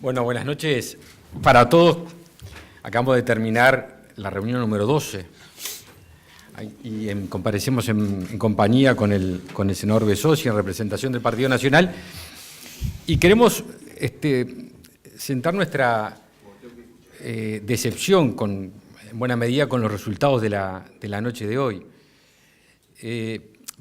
Bueno, buenas noches para todos. Acabamos de terminar la reunión número 12 y comparecemos en compañía con el senador Besós y en representación del Partido Nacional. Y queremos sentar nuestra decepción en buena medida con los resultados de la noche de hoy.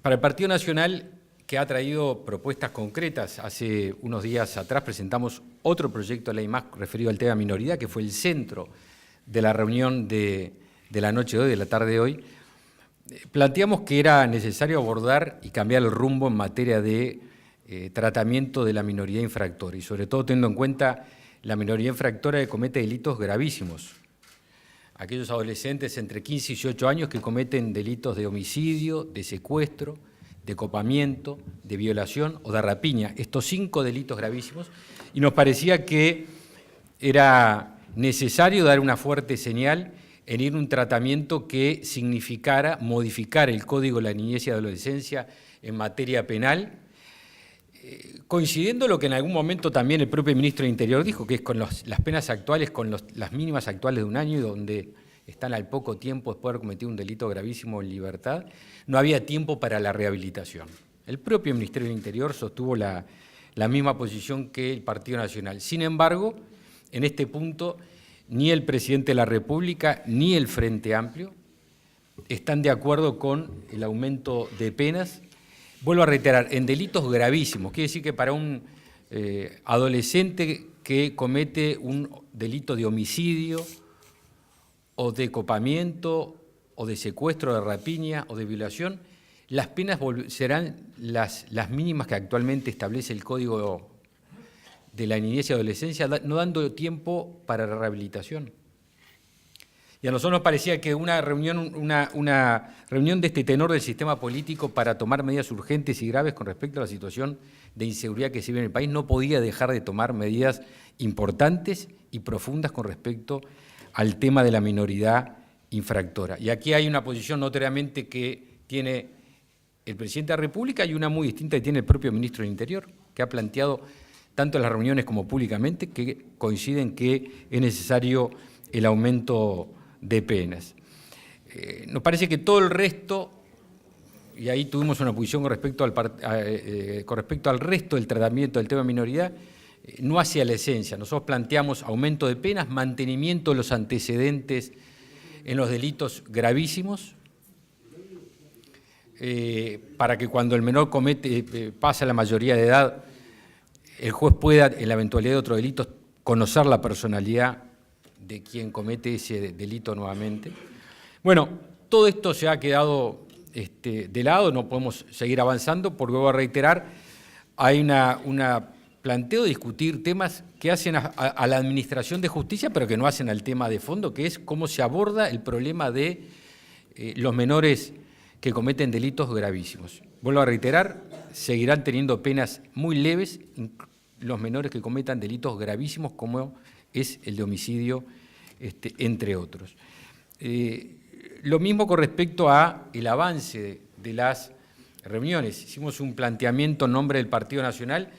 Para el Partido Nacional, que ha traído propuestas concretas, hace unos días atrás presentamos otro proyecto de ley más referido al tema minoridad, que fue el centro de la reunión de la noche de hoy, de la tarde de hoy. Planteamos que era necesario abordar y cambiar el rumbo en materia de tratamiento de la minoría infractora, y sobre todo teniendo en cuenta la minoría infractora que comete delitos gravísimos. Aquellos adolescentes entre 15 y 18 años que cometen delitos de homicidio, de secuestro, de copamiento, de violación o de rapiña, estos 5 delitos gravísimos, y nos parecía que era necesario dar una fuerte señal en ir a un tratamiento que significara modificar el Código de la Niñez y Adolescencia en materia penal, coincidiendo lo que en algún momento también el propio ministro del Interior dijo, que es con las penas actuales, con las mínimas actuales de 1 año, y donde están al poco tiempo después de haber cometido un delito gravísimo en libertad, no había tiempo para la rehabilitación. El propio Ministerio del Interior sostuvo la misma posición que el Partido Nacional. Sin embargo, en este punto, ni el presidente de la República ni el Frente Amplio están de acuerdo con el aumento de penas. Vuelvo a reiterar, en delitos gravísimos, quiere decir que para un adolescente que comete un delito de homicidio o de copamiento o de secuestro, de rapiña o de violación, las penas serán las mínimas que actualmente establece el Código de la Niñez y Adolescencia, no dando tiempo para la rehabilitación. Y a nosotros nos parecía que una reunión de este tenor del sistema político para tomar medidas urgentes y graves con respecto a la situación de inseguridad que se vive en el país no podía dejar de tomar medidas importantes y profundas con respecto al tema de la minoridad infractora. Y aquí hay una posición notoriamente que tiene el presidente de la República y una muy distinta que tiene el propio ministro del Interior, que ha planteado tanto en las reuniones como públicamente que coinciden que es necesario el aumento de penas. Nos parece que todo el resto, y ahí tuvimos una posición con respecto al resto del tratamiento del tema de minoridad, no hacia la esencia. Nosotros planteamos aumento de penas, mantenimiento de los antecedentes en los delitos gravísimos, para que cuando el menor pasa la mayoría de edad, el juez pueda, en la eventualidad de otro delito, conocer la personalidad de quien comete ese delito nuevamente. Bueno, todo esto se ha quedado de lado, no podemos seguir avanzando, porque voy a reiterar, hay una planteo de discutir temas que hacen a la administración de justicia, pero que no hacen al tema de fondo, que es cómo se aborda el problema de los menores que cometen delitos gravísimos. Vuelvo a reiterar, seguirán teniendo penas muy leves los menores que cometan delitos gravísimos, como es el de homicidio, entre otros. Lo mismo con respecto a el avance de las reuniones. Hicimos un planteamiento en nombre del Partido Nacional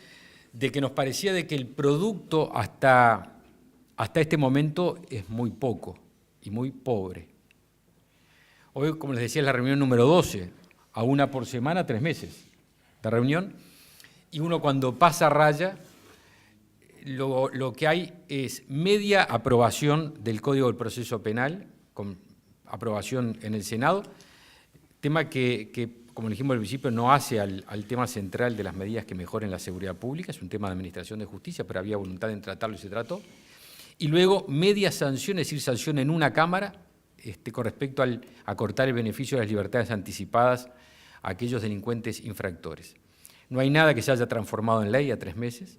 de que nos parecía de que el producto hasta este momento es muy poco y muy pobre. Hoy, como les decía, es la reunión número 12, a una por semana, 3 meses de reunión, y uno cuando pasa raya, lo que hay es media aprobación del Código del Proceso Penal, con aprobación en el Senado, tema que como dijimos al principio, no hace al tema central de las medidas que mejoren la seguridad pública, es un tema de administración de justicia, pero había voluntad en tratarlo y se trató. Y luego media sanción, es decir, sanción en una Cámara, con respecto a acortar el beneficio de las libertades anticipadas a aquellos delincuentes infractores. No hay nada que se haya transformado en ley a 3 meses.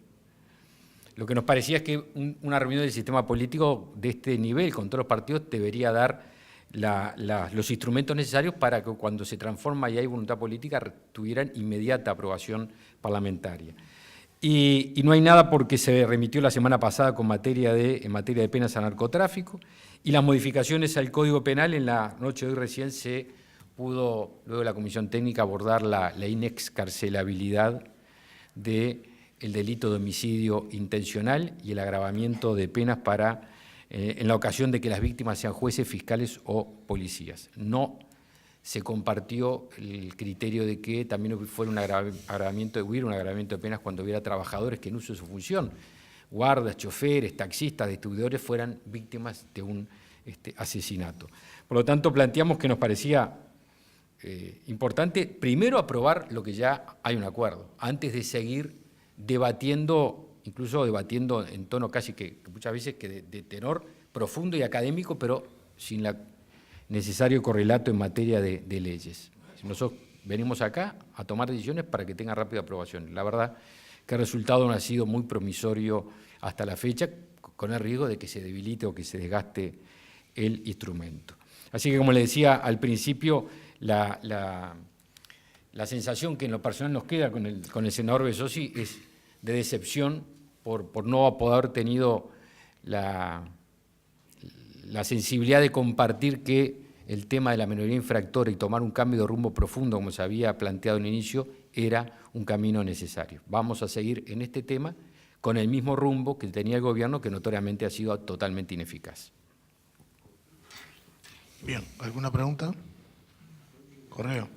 Lo que nos parecía es que una reunión del sistema político de este nivel, con todos los partidos, debería dar los instrumentos necesarios para que cuando se transforma y hay voluntad política tuvieran inmediata aprobación parlamentaria. Y no hay nada porque se remitió la semana pasada en materia de penas a narcotráfico, y las modificaciones al Código Penal en la noche de hoy recién se pudo, luego de la Comisión Técnica, abordar la inexcarcelabilidad de el delito de homicidio intencional y el agravamiento de penas para, en la ocasión de que las víctimas sean jueces, fiscales o policías. No se compartió el criterio de que también fuera hubiera un agravamiento de penas cuando hubiera trabajadores que en uso de su función, guardas, choferes, taxistas, distribuidores, fueran víctimas de un asesinato. Por lo tanto, planteamos que nos parecía importante, primero, aprobar lo que ya hay un acuerdo, antes de seguir debatiendo, incluso debatiendo en tono casi que muchas veces que de tenor profundo y académico, pero sin el necesario correlato en materia de leyes. Nosotros venimos acá a tomar decisiones para que tenga rápida aprobación. La verdad que el resultado no ha sido muy promisorio hasta la fecha, con el riesgo de que se debilite o que se desgaste el instrumento. Así que, como le decía al principio, la sensación que en lo personal nos queda con el senador Besossi es de decepción por no haber tenido la sensibilidad de compartir que el tema de la minoría infractora y tomar un cambio de rumbo profundo, como se había planteado en inicio, era un camino necesario. Vamos a seguir en este tema con el mismo rumbo que tenía el gobierno, que notoriamente ha sido totalmente ineficaz. Bien, ¿alguna pregunta? Correo.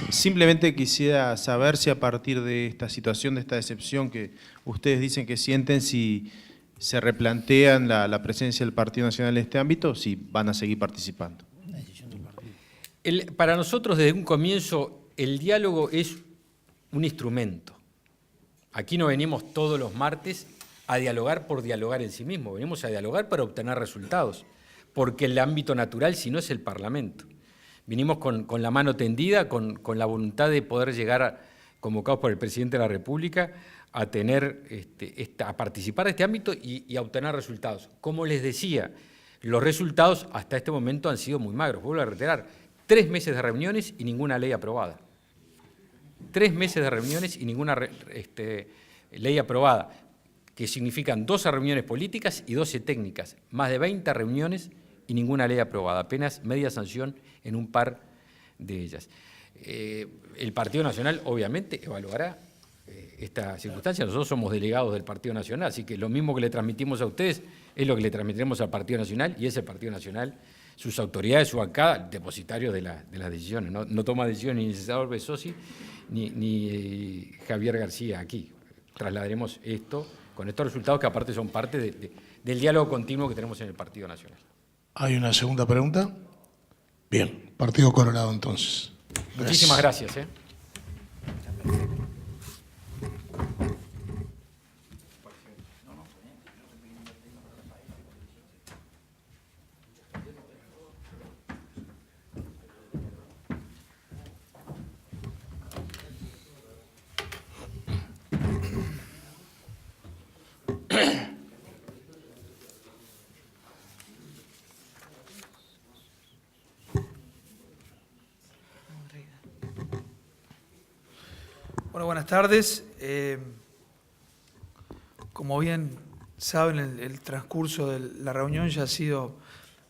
Simplemente quisiera saber si a partir de esta situación, de esta decepción que ustedes dicen que sienten, si se replantean la presencia del Partido Nacional en este ámbito, si van a seguir participando. Para nosotros, desde un comienzo, el diálogo es un instrumento. Aquí no venimos todos los martes a dialogar por dialogar en sí mismo, venimos a dialogar para obtener resultados, porque el ámbito natural, si no, es el Parlamento. Vinimos con la mano tendida, con la voluntad de poder llegar, convocados por el Presidente de la República, a a participar de este ámbito y a obtener resultados. Como les decía, los resultados hasta este momento han sido muy magros. Vuelvo a reiterar, 3 meses de reuniones y ninguna ley aprobada. 3 meses de reuniones y ninguna ley aprobada, que significan 12 reuniones políticas y 12 técnicas, más de 20 reuniones y ninguna ley aprobada, apenas media sanción en un par de ellas. El Partido Nacional, obviamente, evaluará esta circunstancia. Nosotros somos delegados del Partido Nacional, así que lo mismo que le transmitimos a ustedes es lo que le transmitiremos al Partido Nacional, y es el Partido Nacional, sus autoridades, su bancada, depositarios de las decisiones. No toma decisiones ni el senador Besossi ni Javier García aquí. Trasladaremos esto con estos resultados que aparte son parte del diálogo continuo que tenemos en el Partido Nacional. ¿Hay una segunda pregunta? Bien, Partido Colorado entonces. Muchísimas gracias. Bueno, buenas tardes. Como bien saben, el transcurso de la reunión ya ha sido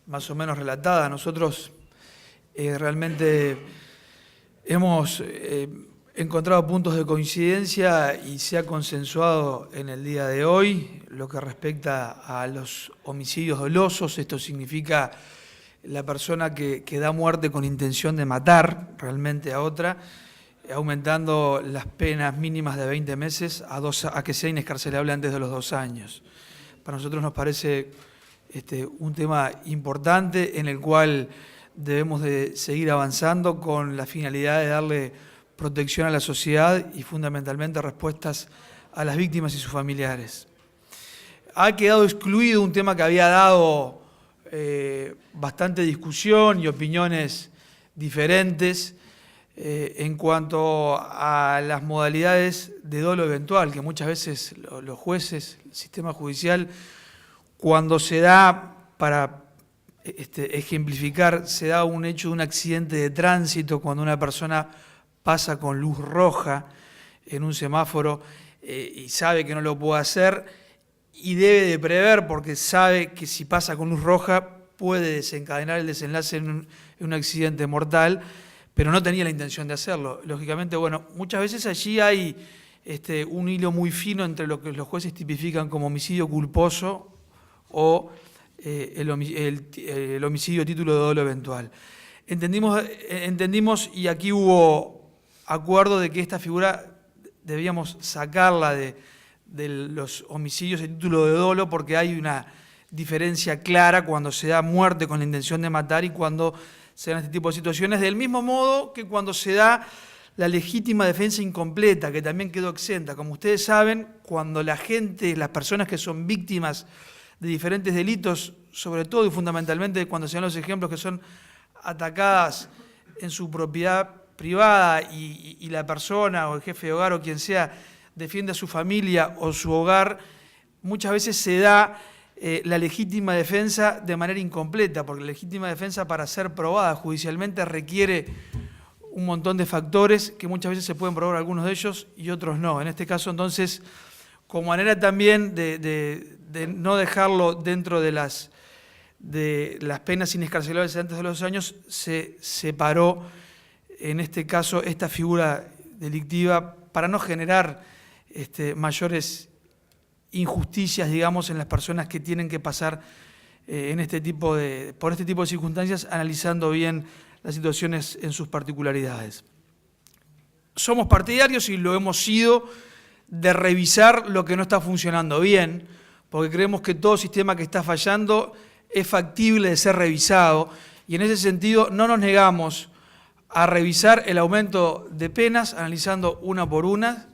más o menos relatada. Nosotros realmente hemos encontrado puntos de coincidencia y se ha consensuado en el día de hoy lo que respecta a los homicidios dolosos. Esto significa la persona que da muerte con intención de matar realmente a otra, aumentando las penas mínimas de 20 meses a que sea inescarcelable antes de los 2 años. Para nosotros nos parece un tema importante en el cual debemos de seguir avanzando con la finalidad de darle protección a la sociedad y fundamentalmente respuestas a las víctimas y sus familiares. Ha quedado excluido un tema que había dado bastante discusión y opiniones diferentes, en cuanto a las modalidades de dolo eventual, que muchas veces los jueces, el sistema judicial, cuando se da, para ejemplificar, se da un hecho de un accidente de tránsito, cuando una persona pasa con luz roja en un semáforo y sabe que no lo puede hacer y debe de prever porque sabe que si pasa con luz roja puede desencadenar el desenlace en un accidente mortal, pero no tenía la intención de hacerlo. Lógicamente, bueno, muchas veces allí hay un hilo muy fino entre lo que los jueces tipifican como homicidio culposo o el homicidio a título de dolo eventual. Entendimos, y aquí hubo acuerdo de que esta figura debíamos sacarla de los homicidios a título de dolo, porque hay una diferencia clara cuando se da muerte con la intención de matar y cuando se dan este tipo de situaciones, del mismo modo que cuando se da la legítima defensa incompleta, que también quedó exenta. Como ustedes saben, cuando la gente, las personas que son víctimas de diferentes delitos, sobre todo y fundamentalmente cuando se dan los ejemplos que son atacadas en su propiedad privada y la persona o el jefe de hogar o quien sea defiende a su familia o su hogar, muchas veces se da la legítima defensa de manera incompleta, porque la legítima defensa, para ser probada judicialmente, requiere un montón de factores que muchas veces se pueden probar algunos de ellos y otros no. En este caso, entonces, como manera también de no dejarlo dentro de las penas inescarcelables antes de los 2 años, se separó, en este caso, esta figura delictiva para no generar mayores injusticias, digamos, en las personas que tienen que pasar por este tipo de circunstancias, analizando bien las situaciones en sus particularidades. Somos partidarios, y lo hemos sido, de revisar lo que no está funcionando bien, porque creemos que todo sistema que está fallando es factible de ser revisado, y en ese sentido no nos negamos a revisar el aumento de penas, analizando una por una,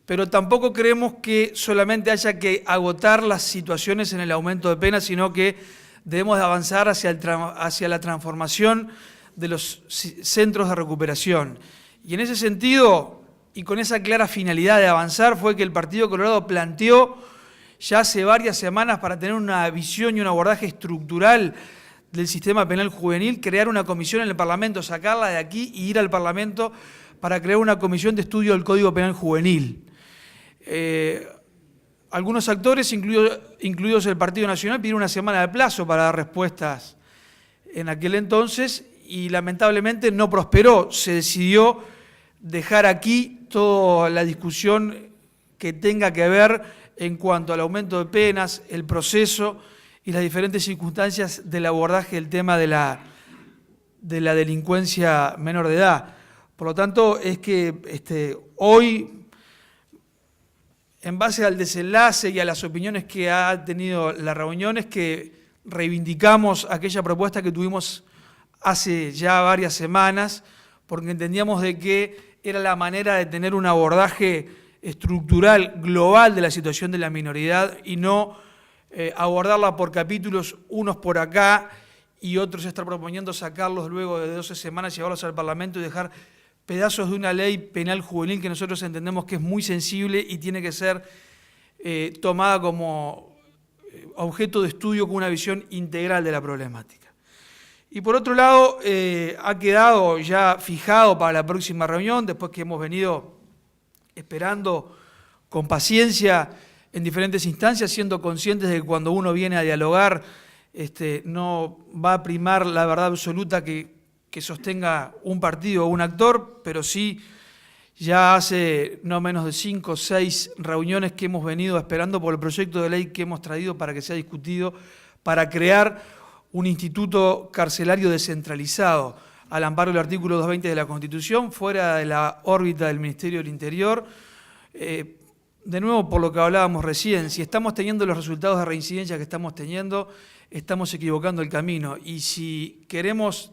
pero tampoco creemos que solamente haya que agotar las situaciones en el aumento de penas, sino que debemos de avanzar hacia la transformación de los centros de recuperación. Y en ese sentido, y con esa clara finalidad de avanzar, fue que el Partido Colorado planteó ya hace varias semanas, para tener una visión y un abordaje estructural del sistema penal juvenil, crear una comisión en el Parlamento, sacarla de aquí y ir al Parlamento para crear una comisión de estudio del Código Penal Juvenil. Algunos actores, incluidos el Partido Nacional, pidieron una semana de plazo para dar respuestas en aquel entonces, y lamentablemente no prosperó. Se decidió dejar aquí toda la discusión que tenga que ver en cuanto al aumento de penas, el proceso y las diferentes circunstancias del abordaje del tema de la delincuencia menor de edad. Por lo tanto, es que hoy, en base al desenlace y a las opiniones que ha tenido la reunión, es que reivindicamos aquella propuesta que tuvimos hace ya varias semanas, porque entendíamos de que era la manera de tener un abordaje estructural, global de la situación de la minoridad, y no abordarla por capítulos, unos por acá y otros estar proponiendo sacarlos luego de 12 semanas, llevarlos al Parlamento y dejar pedazos de una ley penal juvenil que nosotros entendemos que es muy sensible y tiene que ser tomada como objeto de estudio con una visión integral de la problemática. Y por otro lado, ha quedado ya fijado para la próxima reunión, después que hemos venido esperando con paciencia en diferentes instancias, siendo conscientes de que cuando uno viene a dialogar no va a primar la verdad absoluta que sostenga un partido o un actor, pero sí ya hace no menos de 5 o 6 reuniones que hemos venido esperando por el proyecto de ley que hemos traído para que sea discutido, para crear un instituto carcelario descentralizado al amparo del artículo 220 de la Constitución, fuera de la órbita del Ministerio del Interior. De nuevo, por lo que hablábamos recién, si estamos teniendo los resultados de reincidencia que estamos teniendo, estamos equivocando el camino. Y si queremos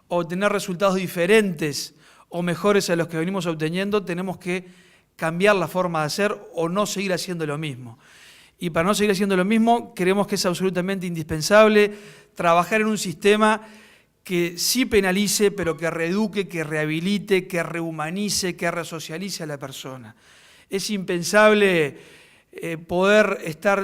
obtener resultados diferentes o mejores a los que venimos obteniendo, tenemos que cambiar la forma de hacer o no seguir haciendo lo mismo. Y para no seguir haciendo lo mismo, creemos que es absolutamente indispensable trabajar en un sistema que sí penalice, pero que reeduque, que rehabilite, que rehumanice, que resocialice a la persona. Es impensable poder estar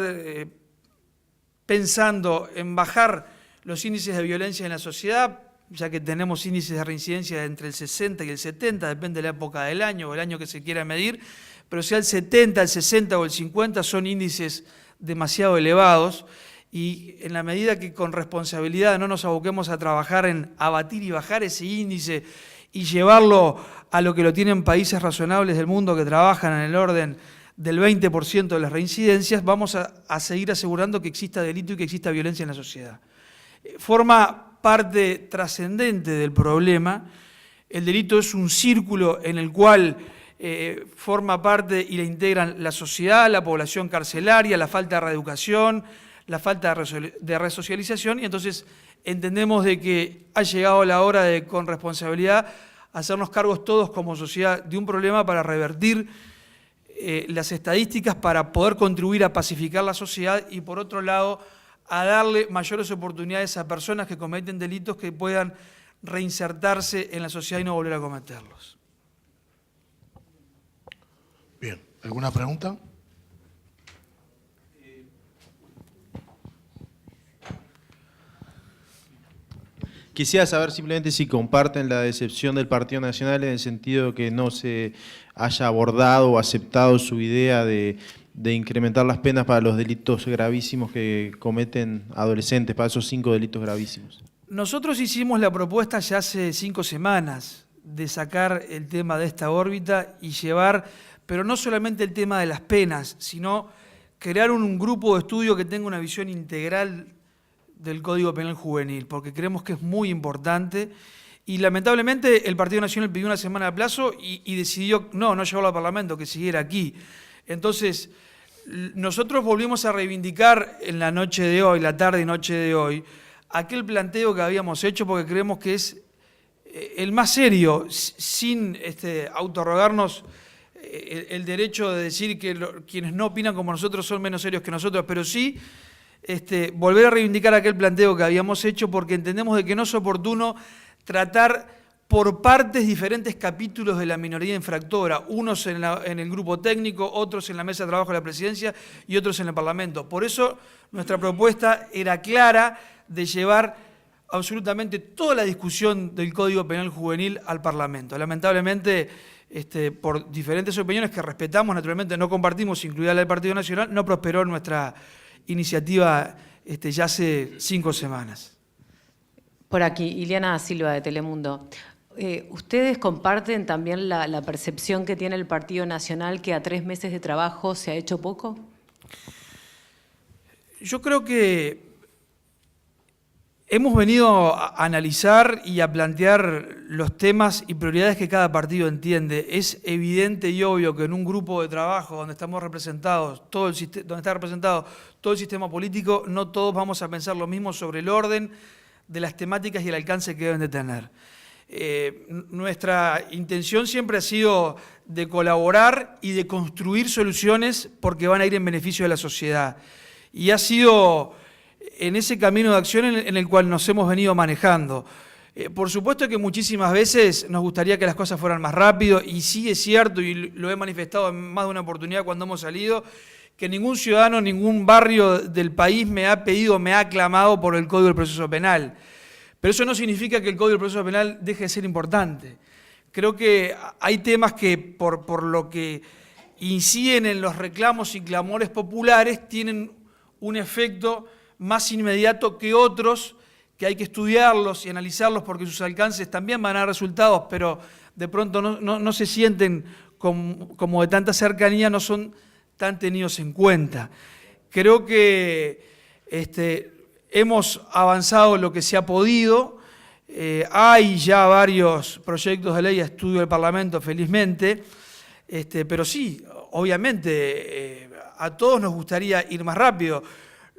pensando en bajar los índices de violencia en la sociedad, ya que tenemos índices de reincidencia entre el 60 y el 70, depende de la época del año o el año que se quiera medir, pero sea el 70, el 60 o el 50 son índices demasiado elevados, y en la medida que con responsabilidad no nos aboquemos a trabajar en abatir y bajar ese índice y llevarlo a lo que lo tienen países razonables del mundo que trabajan en el orden del 20% de las reincidencias, vamos a seguir asegurando que exista delito y que exista violencia en la sociedad. Forma parte trascendente del problema. El delito es un círculo en el cual forma parte y la integran la sociedad, la población carcelaria, la falta de reeducación, la falta de resocialización, y entonces entendemos de que ha llegado la hora de, con responsabilidad, hacernos cargos todos como sociedad de un problema para revertir las estadísticas, para poder contribuir a pacificar la sociedad y, por otro lado, a darle mayores oportunidades a personas que cometen delitos que puedan reinsertarse en la sociedad y no volver a cometerlos. Bien, ¿alguna pregunta? Quisiera saber simplemente si comparten la decepción del Partido Nacional en el sentido de que no se haya abordado o aceptado su idea de incrementar las penas para los delitos gravísimos que cometen adolescentes, para esos 5 delitos gravísimos. Nosotros hicimos la propuesta ya hace 5 semanas de sacar el tema de esta órbita y llevar, pero no solamente el tema de las penas, sino crear un grupo de estudio que tenga una visión integral del Código Penal Juvenil, porque creemos que es muy importante. Y lamentablemente el Partido Nacional pidió una semana de plazo y decidió no llevarlo al Parlamento, que siguiera aquí. Entonces, nosotros volvimos a reivindicar en la noche de hoy, la tarde y noche de hoy, aquel planteo que habíamos hecho, porque creemos que es el más serio, sin autorrogarnos el derecho de decir que quienes no opinan como nosotros son menos serios que nosotros, pero sí volver a reivindicar aquel planteo que habíamos hecho, porque entendemos de que no es oportuno tratar por partes diferentes capítulos de la minoría infractora, unos en el grupo técnico, otros en la mesa de trabajo de la Presidencia y otros en el Parlamento. Por eso nuestra propuesta era clara de llevar absolutamente toda la discusión del Código Penal Juvenil al Parlamento. Lamentablemente, por diferentes opiniones que respetamos, naturalmente no compartimos, incluida la del Partido Nacional, no prosperó nuestra iniciativa ya hace 5 semanas. Por aquí, Ileana Silva, de Telemundo. ¿Ustedes comparten también la percepción que tiene el Partido Nacional que a 3 meses de trabajo se ha hecho poco? Yo creo que hemos venido a analizar y a plantear los temas y prioridades que cada partido entiende. Es evidente y obvio que en un grupo de trabajo donde estamos representados, donde está representado todo el sistema político, no todos vamos a pensar lo mismo sobre el orden de las temáticas y el alcance que deben de tener. Nuestra intención siempre ha sido de colaborar y de construir soluciones porque van a ir en beneficio de la sociedad. Y ha sido en ese camino de acción en el cual nos hemos venido manejando. Por supuesto que muchísimas veces nos gustaría que las cosas fueran más rápido, y sí es cierto, y lo he manifestado en más de una oportunidad cuando hemos salido, que ningún ciudadano, ningún barrio del país me ha pedido, me ha aclamado por el Código del Proceso Penal. Pero eso no significa que el Código del Proceso Penal deje de ser importante. Creo que hay temas que, por lo que inciden en los reclamos y clamores populares, tienen un efecto más inmediato que otros, que hay que estudiarlos y analizarlos porque sus alcances también van a dar resultados, pero de pronto no se sienten como de tanta cercanía, no son tan tenidos en cuenta. Creo que hemos avanzado lo que se ha podido, hay ya varios proyectos de ley a estudio del Parlamento, felizmente, pero sí, obviamente, a todos nos gustaría ir más rápido.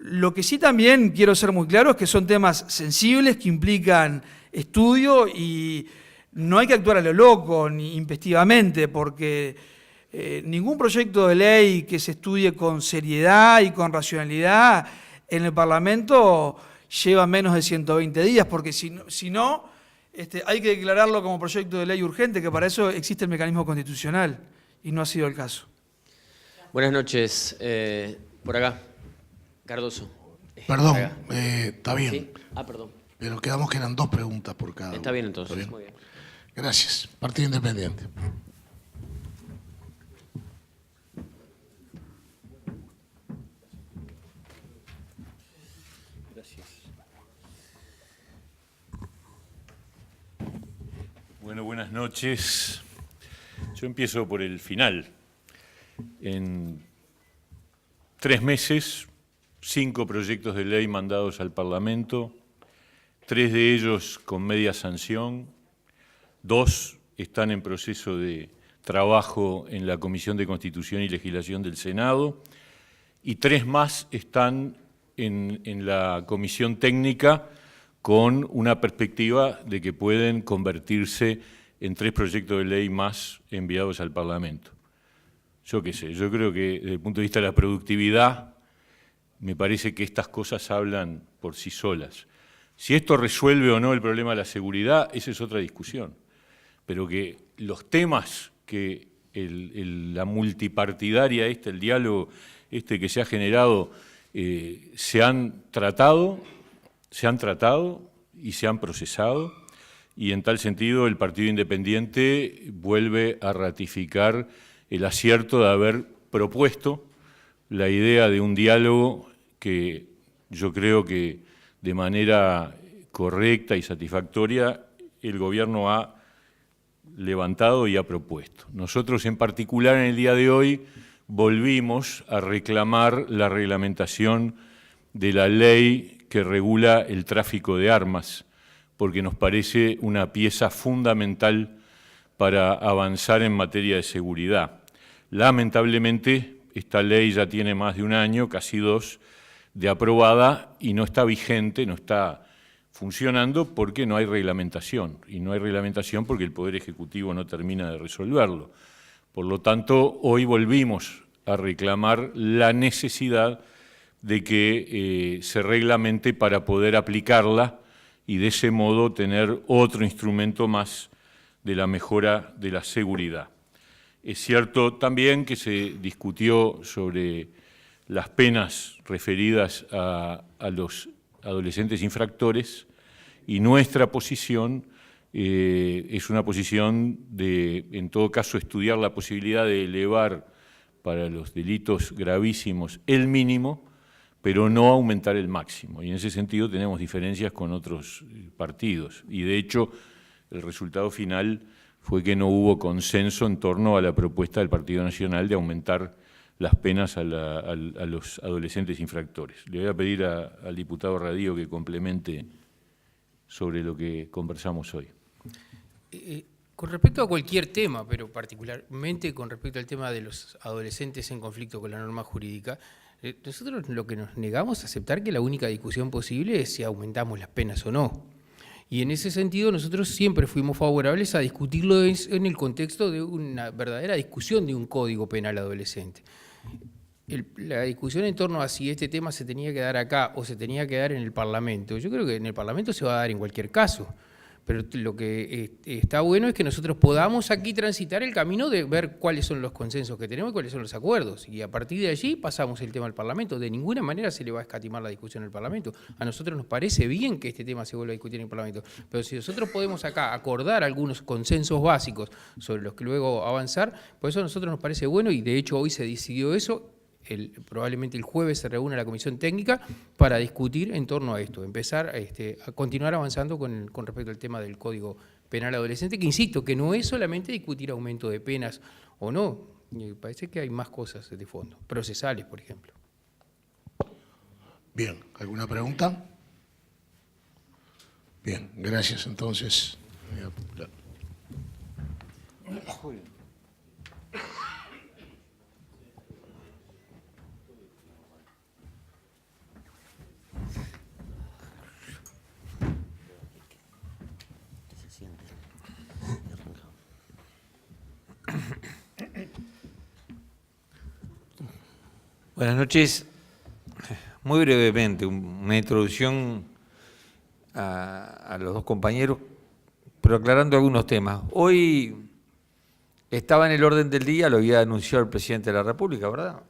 Lo que sí también quiero ser muy claro es que son temas sensibles que implican estudio y no hay que actuar a lo loco ni intempestivamente, porque ningún proyecto de ley que se estudie con seriedad y con racionalidad en el Parlamento lleva menos de 120 días, porque si no hay que declararlo como proyecto de ley urgente, que para eso existe el mecanismo constitucional, y no ha sido el caso. Buenas noches. Por acá. Cardoso. Perdón, está bien. ¿Sí? Perdón. Pero quedamos que eran 2 preguntas por cada uno. Está bien entonces. ¿Está bien? Muy bien. Gracias. Partido Independiente. Bueno, buenas Buenas noches. Yo empiezo por el final. En 3 meses, 5 proyectos de ley mandados al Parlamento, 3 de ellos con media sanción, 2 están en proceso de trabajo en la Comisión de Constitución y Legislación del Senado, y 3 más están en la Comisión Técnica con una perspectiva de que pueden convertirse en 3 proyectos de ley más enviados al Parlamento. Yo qué sé, yo creo que desde el punto de vista de la productividad, me parece que estas cosas hablan por sí solas. Si esto resuelve o no el problema de la seguridad, esa es otra discusión. Pero que los temas que la multipartidaria, el diálogo que se ha generado, se han tratado y se han procesado, y en tal sentido el Partido Independiente vuelve a ratificar el acierto de haber propuesto la idea de un diálogo que yo creo que de manera correcta y satisfactoria el Gobierno ha levantado y ha propuesto. Nosotros en particular en el día de hoy volvimos a reclamar la reglamentación de la ley que regula el tráfico de armas, porque nos parece una pieza fundamental para avanzar en materia de seguridad. Lamentablemente, esta ley ya tiene más de 1 año, casi 2, de aprobada y no está vigente, no está funcionando porque no hay reglamentación. Y no hay reglamentación porque el Poder Ejecutivo no termina de resolverlo. Por lo tanto, hoy volvimos a reclamar la necesidad de que se reglamente para poder aplicarla y de ese modo tener otro instrumento más de la mejora de la seguridad. Es cierto también que se discutió sobre las penas referidas a los adolescentes infractores y nuestra posición es una posición de, en todo caso, estudiar la posibilidad de elevar para los delitos gravísimos el mínimo, pero no aumentar el máximo. Y en ese sentido tenemos diferencias con otros partidos. Y de hecho, el resultado final fue que no hubo consenso en torno a la propuesta del Partido Nacional de aumentar las penas a los adolescentes infractores. Le voy a pedir al diputado Radío que complemente sobre lo que conversamos hoy. Con respecto a cualquier tema, pero particularmente con respecto al tema de los adolescentes en conflicto con la norma jurídica, nosotros lo que nos negamos a aceptar que la única discusión posible es si aumentamos las penas o no. Y en ese sentido nosotros siempre fuimos favorables a discutirlo en el contexto de una verdadera discusión de un código penal adolescente. La discusión en torno a si este tema se tenía que dar acá o se tenía que dar en el Parlamento, yo creo que en el Parlamento se va a dar en cualquier caso. Pero lo que está bueno es que nosotros podamos aquí transitar el camino de ver cuáles son los consensos que tenemos y cuáles son los acuerdos. Y a partir de allí pasamos el tema al Parlamento. De ninguna manera se le va a escatimar la discusión al Parlamento. A nosotros nos parece bien que este tema se vuelva a discutir en el Parlamento. Pero si nosotros podemos acá acordar algunos consensos básicos sobre los que luego avanzar, pues eso a nosotros nos parece bueno y de hecho hoy se decidió eso. Probablemente el jueves se reúne la comisión técnica para discutir en torno a esto, empezar a continuar avanzando con respecto al tema del Código Penal Adolescente, que insisto, que no es solamente discutir aumento de penas o no, me parece que hay más cosas de fondo, procesales, por ejemplo. Bien, ¿alguna pregunta? Bien, gracias entonces. Buenas noches. Muy brevemente, una introducción a los 2 compañeros, pero aclarando algunos temas. Hoy estaba en el orden del día, lo había anunciado el presidente de la República, ¿verdad?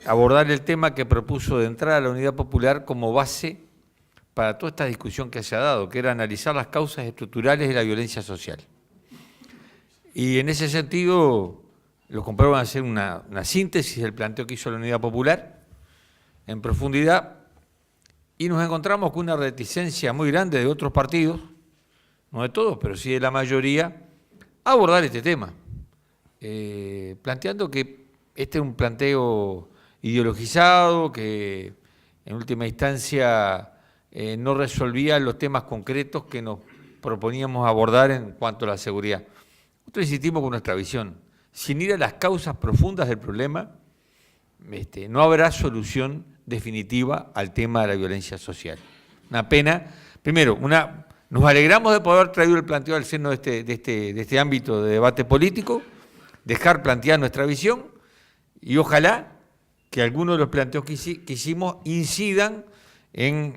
Abordar el tema que propuso de entrada a la Unidad Popular como base para toda esta discusión que se ha dado, que era analizar las causas estructurales de la violencia social. Y en ese sentido, los compañeros van a hacer una síntesis del planteo que hizo la Unidad Popular en profundidad y nos encontramos con una reticencia muy grande de otros partidos no de todos, pero sí de la mayoría, a abordar este tema, planteando que este es un planteo ideologizado, que en última instancia no resolvía los temas concretos que nos proponíamos abordar en cuanto a la seguridad. Nosotros insistimos con nuestra visión. Sin ir a las causas profundas del problema, no habrá solución definitiva al tema de la violencia social. Una pena. Primero, nos alegramos de poder haber traído el planteo al seno de este ámbito de debate político, dejar plantear nuestra visión y ojalá que algunos de los planteos que hicimos incidan en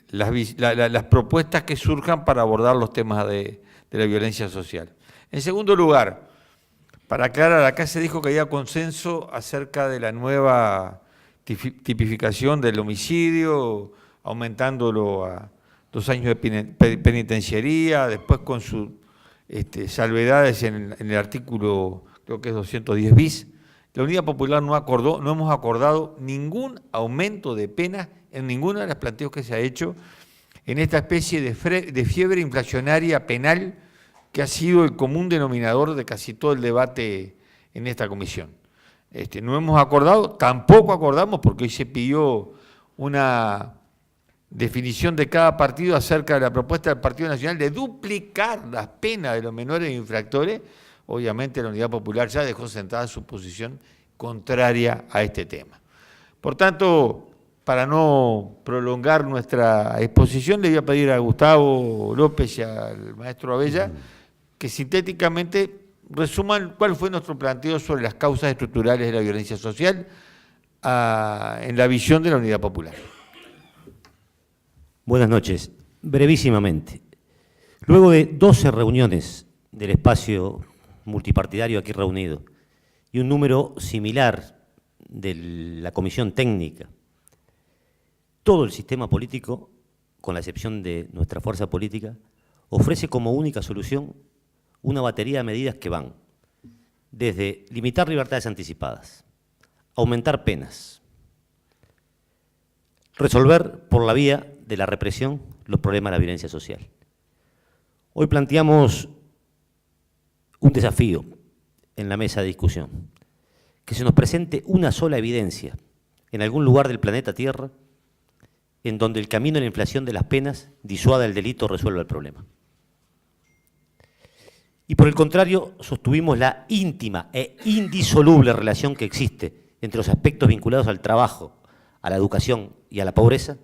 las propuestas que surjan para abordar los temas de la violencia social. En segundo lugar, para aclarar, acá se dijo que había consenso acerca de la nueva tipificación del homicidio, aumentándolo a 2 años de penitenciaría, después con sus salvedades en el artículo, creo que es 210 bis. La Unidad Popular no hemos acordado ningún aumento de penas en ninguno de los planteos que se ha hecho en esta especie de fiebre inflacionaria penal que ha sido el común denominador de casi todo el debate en esta comisión. No hemos acordado, tampoco acordamos, porque hoy se pidió una definición de cada partido acerca de la propuesta del Partido Nacional de duplicar las penas de los menores infractores. Obviamente la Unidad Popular ya dejó sentada su posición contraria a este tema. Por tanto, para no prolongar nuestra exposición, le voy a pedir a Gustavo López y al maestro Abella que sintéticamente resuman cuál fue nuestro planteo sobre las causas estructurales de la violencia social en la visión de la Unidad Popular. Buenas noches. Brevísimamente. Luego de 12 reuniones del espacio multipartidario aquí reunido y un número similar de la comisión técnica, todo el sistema político, con la excepción de nuestra fuerza política, ofrece como única solución una batería de medidas que van desde limitar libertades anticipadas, aumentar penas, resolver por la vía de la represión los problemas de la violencia social. Hoy planteamos un desafío en la mesa de discusión, que se nos presente una sola evidencia en algún lugar del planeta Tierra en donde el camino de la inflación de las penas disuada el delito o resuelva el problema. Y por el contrario, sostuvimos la íntima e indisoluble relación que existe entre los aspectos vinculados al trabajo, a la educación y a la pobreza,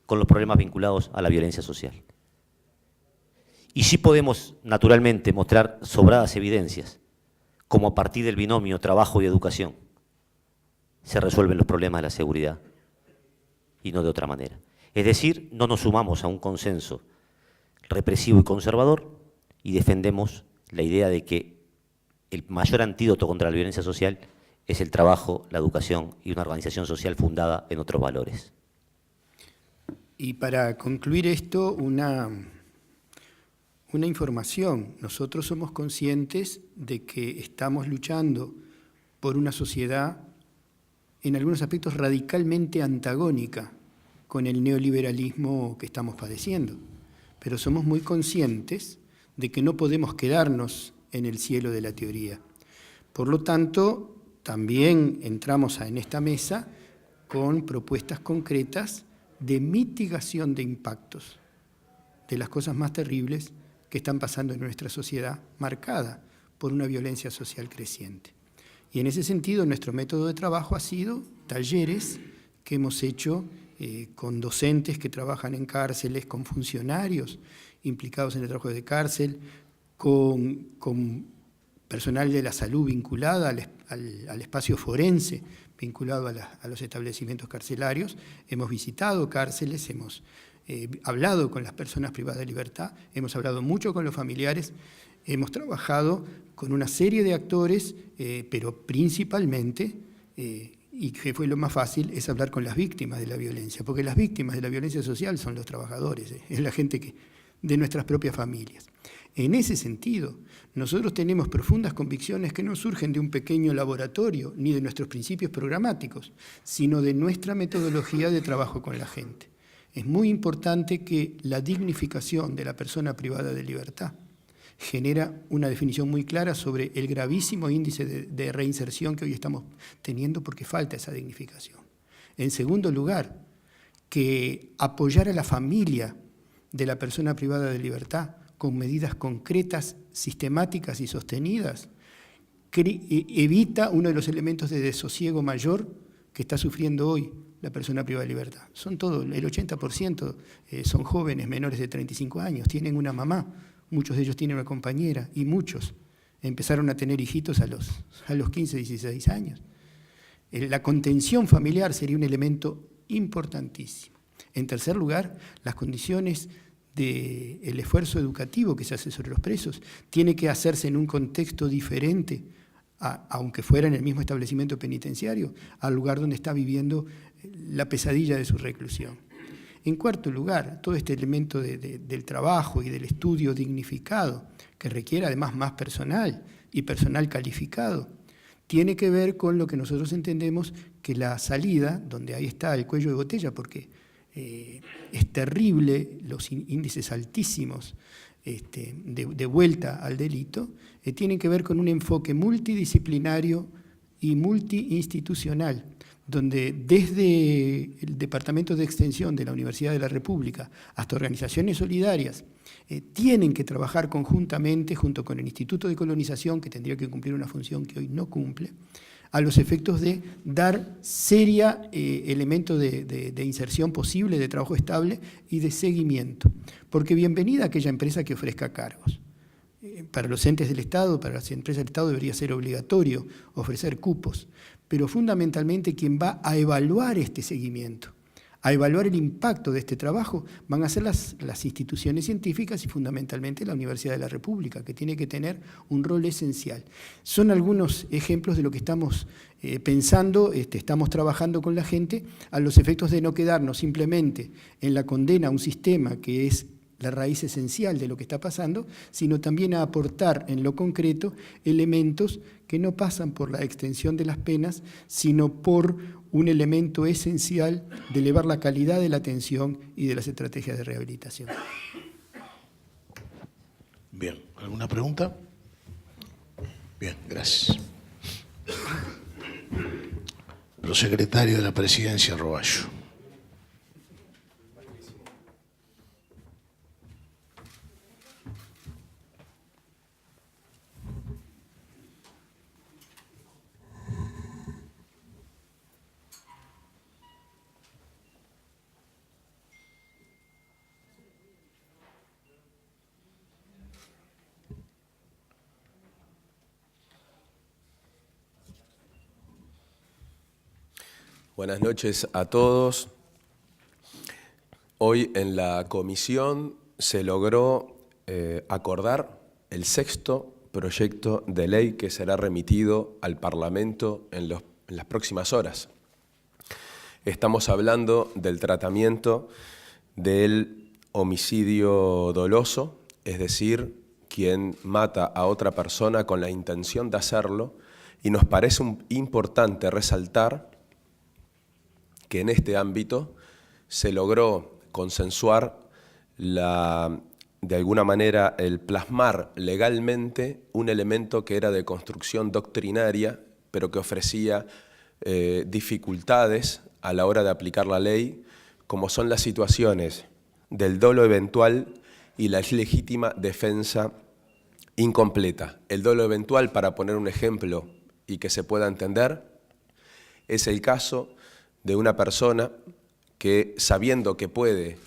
con los problemas vinculados a la violencia social. Y sí podemos, naturalmente, mostrar sobradas evidencias, como a partir del binomio trabajo y educación se resuelven los problemas de la seguridad y no de otra manera. Es decir, no nos sumamos a un consenso represivo y conservador y defendemos la idea de que el mayor antídoto contra la violencia social es el trabajo, la educación y una organización social fundada en otros valores. Y para concluir esto, una información. Nosotros somos conscientes de que estamos luchando por una sociedad en algunos aspectos radicalmente antagónica con el neoliberalismo que estamos padeciendo. Pero somos muy conscientes de que no podemos quedarnos en el cielo de la teoría. Por lo tanto, también entramos en esta mesa con propuestas concretas de mitigación de impactos de las cosas más terribles que están pasando en nuestra sociedad, marcada por una violencia social creciente. Y en ese sentido, nuestro método de trabajo ha sido talleres que hemos hecho con docentes que trabajan en cárceles, con funcionarios implicados en el trabajo de cárcel, con personal de la salud vinculada al espacio forense, vinculado a los establecimientos carcelarios. Hemos visitado cárceles, hemos hablado con las personas privadas de libertad, hemos hablado mucho con los familiares, hemos trabajado con una serie de actores, pero principalmente, y que fue lo más fácil, es hablar con las víctimas de la violencia, porque las víctimas de la violencia social son los trabajadores, es la gente de nuestras propias familias. En ese sentido, nosotros tenemos profundas convicciones que no surgen de un pequeño laboratorio, ni de nuestros principios programáticos, sino de nuestra metodología de trabajo con la gente. Es muy importante que la dignificación de la persona privada de libertad genera una definición muy clara sobre el gravísimo índice de reinserción que hoy estamos teniendo porque falta esa dignificación. En segundo lugar, que apoyar a la familia de la persona privada de libertad con medidas concretas, sistemáticas y sostenidas, evita uno de los elementos de desosiego mayor que está sufriendo hoy la persona privada de libertad. Son todos, el 80% son jóvenes menores de 35 años, tienen una mamá, muchos de ellos tienen una compañera y muchos empezaron a tener hijitos a los 15, 16 años. La contención familiar sería un elemento importantísimo. En tercer lugar, las condiciones del esfuerzo educativo que se hace sobre los presos tiene que hacerse en un contexto diferente, aunque fuera en el mismo establecimiento penitenciario, al lugar donde está viviendo la pesadilla de su reclusión. En cuarto lugar, todo este elemento del trabajo y del estudio dignificado, que requiere además más personal y personal calificado, tiene que ver con lo que nosotros entendemos que la salida, donde ahí está el cuello de botella, porque es terrible los índices altísimos de vuelta al delito, tienen que ver con un enfoque multidisciplinario y multiinstitucional, donde desde el Departamento de Extensión de la Universidad de la República hasta organizaciones solidarias tienen que trabajar conjuntamente junto con el Instituto de Colonización, que tendría que cumplir una función que hoy no cumple, a los efectos de dar seria elemento de inserción posible, de trabajo estable y de seguimiento. Porque bienvenida aquella empresa que ofrezca cargos. Para los entes del Estado, para las empresas del Estado debería ser obligatorio ofrecer cupos, pero fundamentalmente quien va a evaluar este seguimiento, a evaluar el impacto de este trabajo, van a ser las instituciones científicas y fundamentalmente la Universidad de la República, que tiene que tener un rol esencial. Son algunos ejemplos de lo que estamos pensando, estamos trabajando con la gente, a los efectos de no quedarnos simplemente en la condena a un sistema que es la raíz esencial de lo que está pasando, sino también a aportar en lo concreto elementos que no pasan por la extensión de las penas, sino por un elemento esencial de elevar la calidad de la atención y de las estrategias de rehabilitación. Bien, ¿alguna pregunta? Bien, gracias. Prosecretario de la Presidencia, Roballo. Buenas noches a todos. Hoy en la comisión se logró acordar el 6º proyecto de ley que será remitido al Parlamento en las próximas horas. Estamos hablando del tratamiento del homicidio doloso, es decir, quien mata a otra persona con la intención de hacerlo, y nos parece importante resaltar que en este ámbito se logró consensuar de alguna manera el plasmar legalmente un elemento que era de construcción doctrinaria, pero que ofrecía dificultades a la hora de aplicar la ley, como son las situaciones del dolo eventual y la legítima defensa incompleta. El dolo eventual, para poner un ejemplo y que se pueda entender, es el caso de una persona que, sabiendo que puede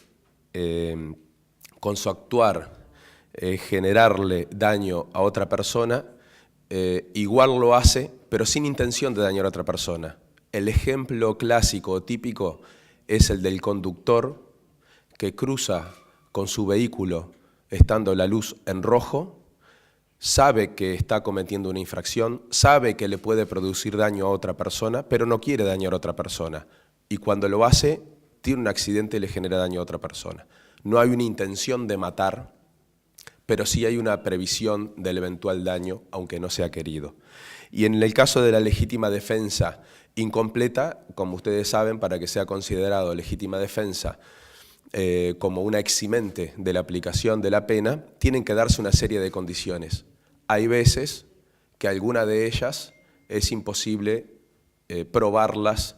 con su actuar generarle daño a otra persona, igual lo hace, pero sin intención de dañar a otra persona. El ejemplo clásico o típico es el del conductor que cruza con su vehículo estando la luz en rojo, sabe que está cometiendo una infracción, sabe que le puede producir daño a otra persona, pero no quiere dañar a otra persona. Y cuando lo hace, tiene un accidente y le genera daño a otra persona. No hay una intención de matar, pero sí hay una previsión del eventual daño, aunque no sea querido. Y en el caso de la legítima defensa incompleta, como ustedes saben, para que sea considerado legítima defensa, como una eximente de la aplicación de la pena, tienen que darse una serie de condiciones. Hay veces que alguna de ellas es imposible probarlas,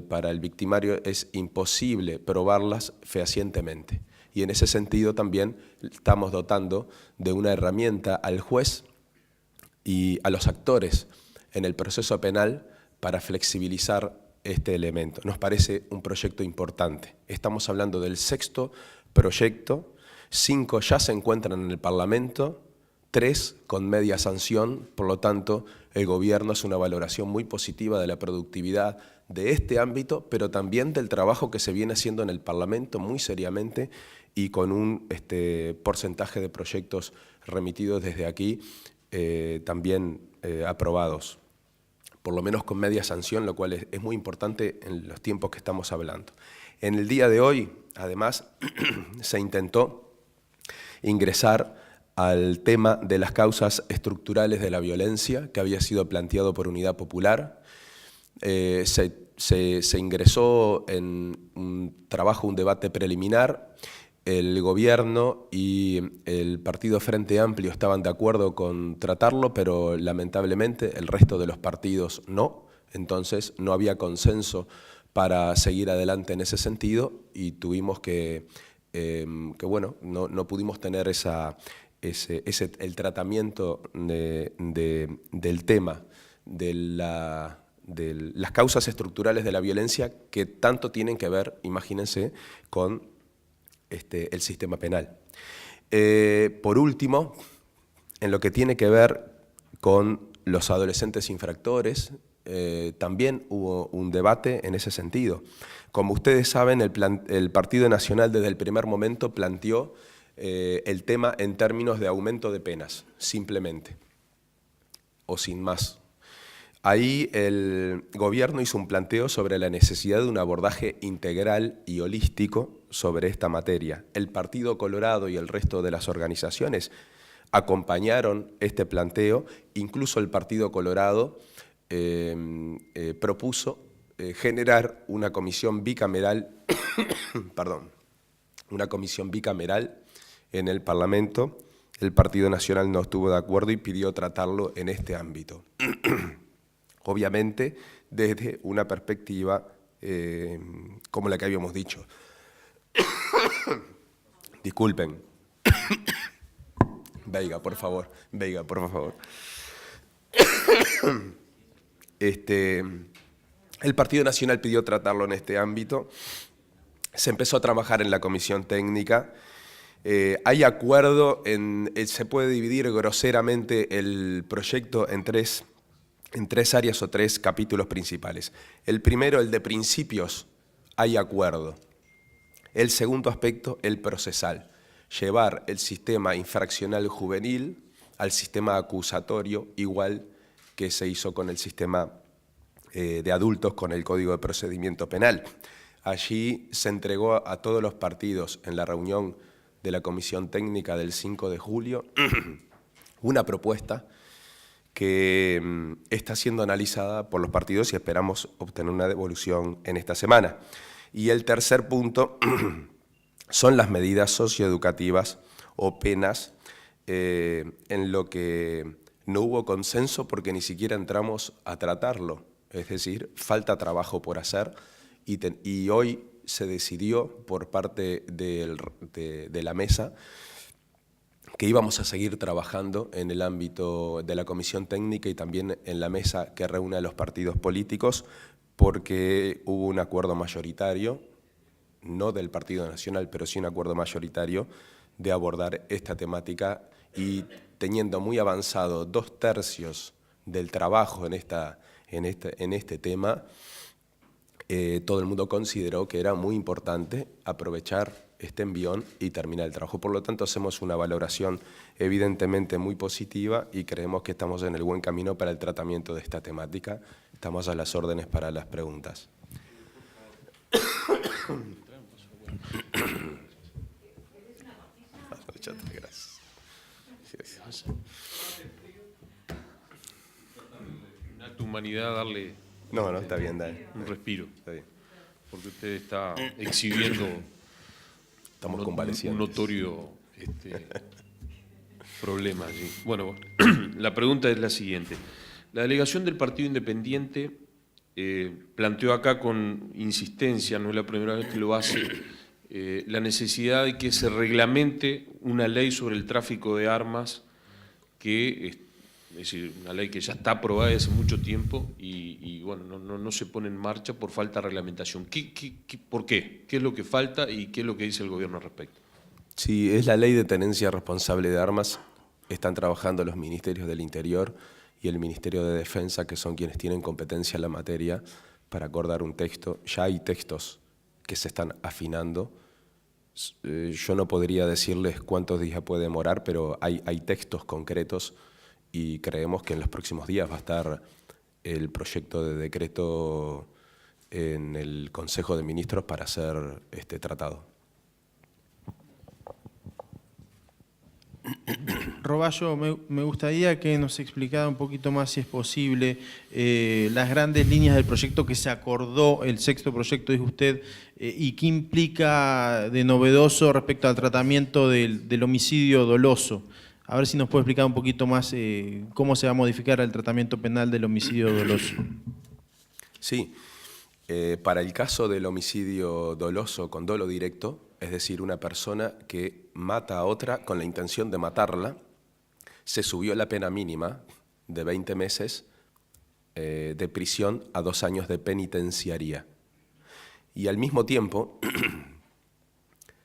para el victimario es imposible probarlas fehacientemente. Y en ese sentido también estamos dotando de una herramienta al juez y a los actores en el proceso penal para flexibilizar este elemento. Nos parece un proyecto importante. Estamos hablando del 6º proyecto, 5 ya se encuentran en el Parlamento, 3 con media sanción, por lo tanto, el Gobierno hace una valoración muy positiva de la productividad de este ámbito, pero también del trabajo que se viene haciendo en el Parlamento muy seriamente y con un porcentaje de proyectos remitidos desde aquí también aprobados, por lo menos con media sanción, lo cual es muy importante en los tiempos que estamos hablando. En el día de hoy, además, se intentó ingresar al tema de las causas estructurales de la violencia, que había sido planteado por Unidad Popular. Se ingresó en un trabajo, un debate preliminar. El Gobierno y el Partido Frente Amplio estaban de acuerdo con tratarlo, pero lamentablemente el resto de los partidos no. Entonces no había consenso para seguir adelante en ese sentido y tuvimos bueno, no pudimos tener el tratamiento del tema de las causas estructurales de la violencia que tanto tienen que ver, imagínense, con el sistema penal. Por último, en lo que tiene que ver con los adolescentes infractores, también hubo un debate en ese sentido. Como ustedes saben, el Partido Nacional desde el primer momento planteó el tema en términos de aumento de penas, simplemente, o sin más. Ahí el Gobierno hizo un planteo sobre la necesidad de un abordaje integral y holístico sobre esta materia. El Partido Colorado y el resto de las organizaciones acompañaron este planteo, incluso el Partido Colorado propuso generar una comisión bicameral, una comisión bicameral en el Parlamento. El Partido Nacional no estuvo de acuerdo y pidió tratarlo en este ámbito. Obviamente, desde una perspectiva como la que habíamos dicho. Disculpen. Veiga, por favor. Veiga, por favor. El Partido Nacional pidió tratarlo en este ámbito. Se empezó a trabajar en la comisión técnica. Hay acuerdo, se puede dividir groseramente el proyecto en tres áreas o 3 capítulos principales. El primero, el de principios, hay acuerdo. El segundo aspecto, el procesal. Llevar el sistema infraccional juvenil al sistema acusatorio, igual que se hizo con el sistema de adultos con el Código de Procedimiento Penal. Allí se entregó a todos los partidos en la reunión de la Comisión Técnica del 5 de julio una propuesta que está siendo analizada por los partidos y esperamos obtener una devolución en esta semana. Y el tercer punto son las medidas socioeducativas o penas en lo que no hubo consenso porque ni siquiera entramos a tratarlo. Es decir, falta trabajo por hacer y hoy se decidió por parte de la mesa que íbamos a seguir trabajando en el ámbito de la Comisión Técnica y también en la mesa que reúne a los partidos políticos porque hubo un acuerdo mayoritario, no del Partido Nacional, pero sí un acuerdo mayoritario de abordar esta temática y teniendo muy avanzado 2/3 del trabajo en este tema, todo el mundo consideró que era muy importante aprovechar este envión y terminar el trabajo. Por lo tanto, hacemos una valoración evidentemente muy positiva y creemos que estamos en el buen camino para el tratamiento de esta temática. Estamos a las órdenes para las preguntas. A tu humanidad darle No, está bien, dale. un respiro. Está bien. Porque usted está exhibiendo estamos convalecientes. Un notorio problema allí. Bueno, la pregunta es la siguiente. La delegación del Partido Independiente planteó acá con insistencia, no es la primera vez que lo hace, la necesidad de que se reglamente una ley sobre el tráfico de armas, que es decir, una ley que ya está aprobada desde hace mucho tiempo y bueno, no se pone en marcha por falta de reglamentación. ¿Por qué? ¿Qué es lo que falta y qué es lo que dice el gobierno al respecto? Sí, es la ley de tenencia responsable de armas. Están trabajando los ministerios del Interior y el Ministerio de Defensa, que son quienes tienen competencia en la materia, para acordar un texto. Ya hay textos que se están afinando. Yo no podría decirles cuántos días puede demorar, pero hay textos concretos y creemos que en los próximos días va a estar el proyecto de decreto en el Consejo de Ministros para ser tratado. Roballo, me gustaría que nos explicara un poquito más, si es posible, las grandes líneas del proyecto que se acordó, el sexto proyecto, dijo usted, y qué implica de novedoso respecto al tratamiento del homicidio doloso. A ver si nos puede explicar un poquito más cómo se va a modificar el tratamiento penal del homicidio doloso. Sí, para el caso del homicidio doloso con dolo directo, es decir, una persona que mata a otra con la intención de matarla, se subió la pena mínima de 20 meses de prisión a 2 años de penitenciaría. Y al mismo tiempo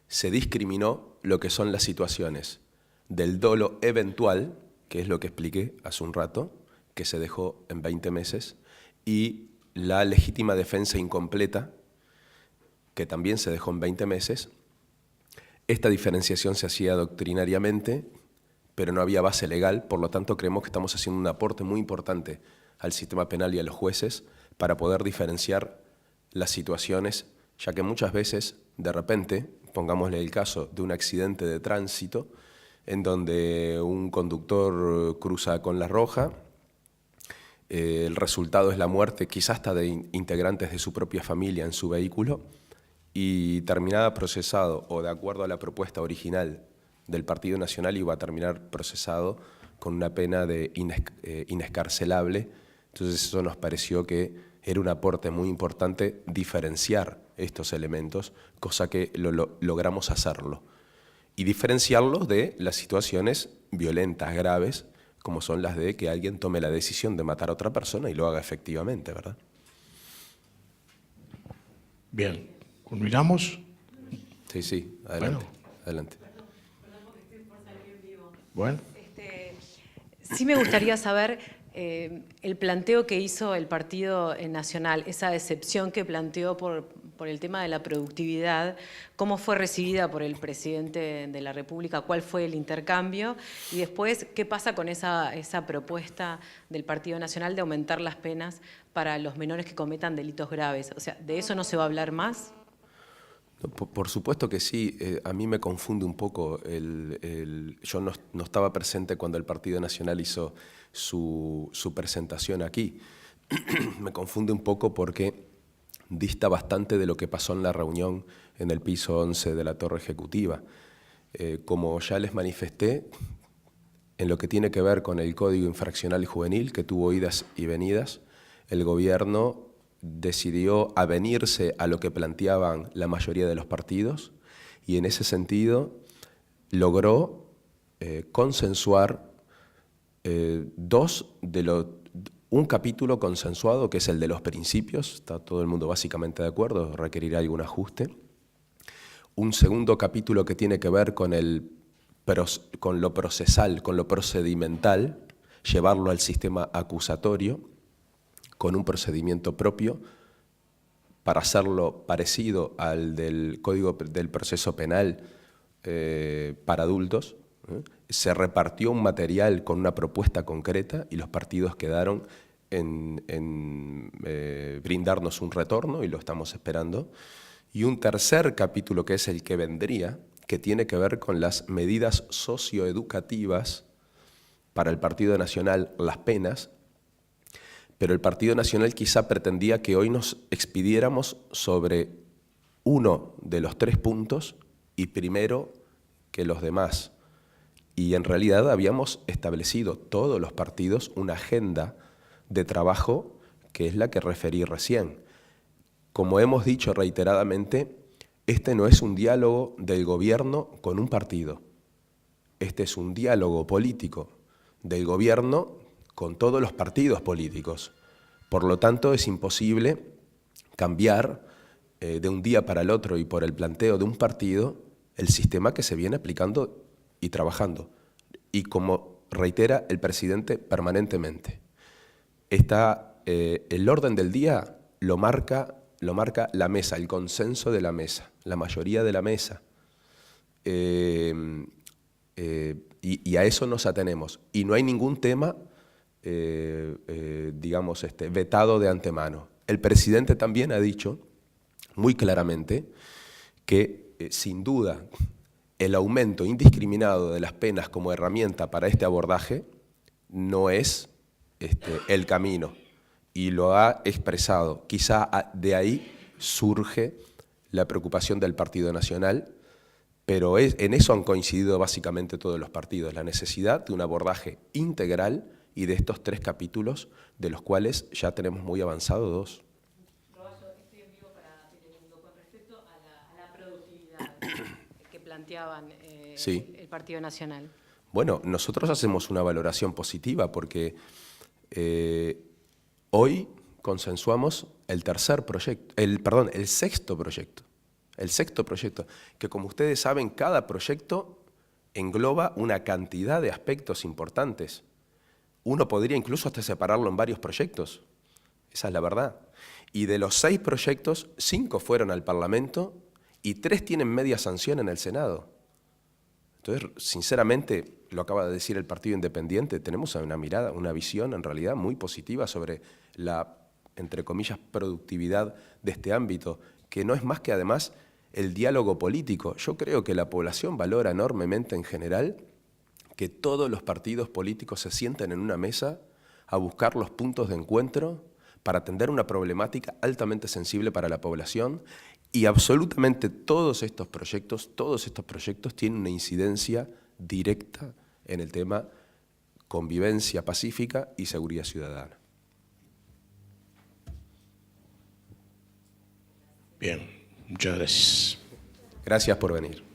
se discriminó lo que son las situaciones del dolo eventual, que es lo que expliqué hace un rato, que se dejó en 20 meses, y la legítima defensa incompleta, que también se dejó en 20 meses. Esta diferenciación se hacía doctrinariamente, pero no había base legal, por lo tanto creemos que estamos haciendo un aporte muy importante al sistema penal y a los jueces para poder diferenciar las situaciones, ya que muchas veces, de repente, pongámosle el caso de un accidente de tránsito, en donde un conductor cruza con la roja, el resultado es la muerte quizás hasta de integrantes de su propia familia en su vehículo, y terminaba procesado, o de acuerdo a la propuesta original del Partido Nacional, iba a terminar procesado con una pena de inescarcelable. Entonces eso nos pareció que era un aporte muy importante diferenciar estos elementos, cosa que logramos hacerlo, y diferenciarlos de las situaciones violentas graves, como son las de que alguien tome la decisión de matar a otra persona y lo haga efectivamente, ¿verdad? Bien, ¿culminamos? Sí, adelante. Bueno. Adelante. Bueno. Sí me gustaría saber el planteo que hizo el Partido Nacional, esa excepción que planteó por el tema de la productividad, cómo fue recibida por el presidente de la República, cuál fue el intercambio, y después qué pasa con esa propuesta del Partido Nacional de aumentar las penas para los menores que cometan delitos graves. O sea, ¿de eso no se va a hablar más? Por supuesto que sí. A mí me confunde un poco. Yo no estaba presente cuando el Partido Nacional hizo su presentación aquí. Me confunde un poco porque dista bastante de lo que pasó en la reunión en el piso 11 de la Torre Ejecutiva. Como ya les manifesté, en lo que tiene que ver con el Código Infraccional Juvenil, que tuvo idas y venidas, el gobierno decidió avenirse a lo que planteaban la mayoría de los partidos y en ese sentido logró consensuar un capítulo consensuado, que es el de los principios, está todo el mundo básicamente de acuerdo, requerirá algún ajuste. Un segundo capítulo que tiene que ver con lo procesal, con lo procedimental, llevarlo al sistema acusatorio, con un procedimiento propio, para hacerlo parecido al del Código del Proceso Penal para adultos. Se repartió un material con una propuesta concreta y los partidos quedaron en brindarnos un retorno y lo estamos esperando. Y un tercer capítulo, que es el que vendría, que tiene que ver con las medidas socioeducativas para el Partido Nacional, las penas, pero el Partido Nacional quizá pretendía que hoy nos expidiéramos sobre uno de los 3 puntos y primero que los demás. Y en realidad habíamos establecido todos los partidos una agenda de trabajo que es la que referí recién. Como hemos dicho reiteradamente, este no es un diálogo del gobierno con un partido. Este es un diálogo político del gobierno con todos los partidos políticos. Por lo tanto, es imposible cambiar de un día para el otro y por el planteo de un partido el sistema que se viene aplicando y trabajando. Y como reitera el presidente permanentemente, el orden del día lo marca la mesa, el consenso de la mesa, la mayoría de la mesa. Y a eso nos atenemos. Y no hay ningún tema, digamos, vetado de antemano. El presidente también ha dicho muy claramente que, sin duda, el aumento indiscriminado de las penas como herramienta para este abordaje no es el camino. Y lo ha expresado. Quizá de ahí surge la preocupación del Partido Nacional, pero en eso han coincidido básicamente todos los partidos, la necesidad de un abordaje integral y de estos 3 capítulos, de los cuales ya tenemos muy avanzado 2. Estoy en vivo para Telemundo. Con respecto a la productividad que planteaban Sí. el Partido Nacional. Bueno, nosotros hacemos una valoración positiva porque hoy consensuamos el sexto proyecto. El sexto proyecto, que como ustedes saben, cada proyecto engloba una cantidad de aspectos importantes. Uno podría incluso hasta separarlo en varios proyectos. Esa es la verdad. Y de los 6 proyectos, 5 fueron al Parlamento y 3 tienen media sanción en el Senado. Entonces, sinceramente, lo acaba de decir el Partido Independiente, tenemos una mirada, una visión en realidad muy positiva sobre la, entre comillas, productividad de este ámbito, que no es más que además el diálogo político. Yo creo que la población valora enormemente en general que todos los partidos políticos se sienten en una mesa a buscar los puntos de encuentro para atender una problemática altamente sensible para la población, y absolutamente todos estos proyectos tienen una incidencia directa en el tema convivencia pacífica y seguridad ciudadana. Bien, muchas gracias. Gracias por venir.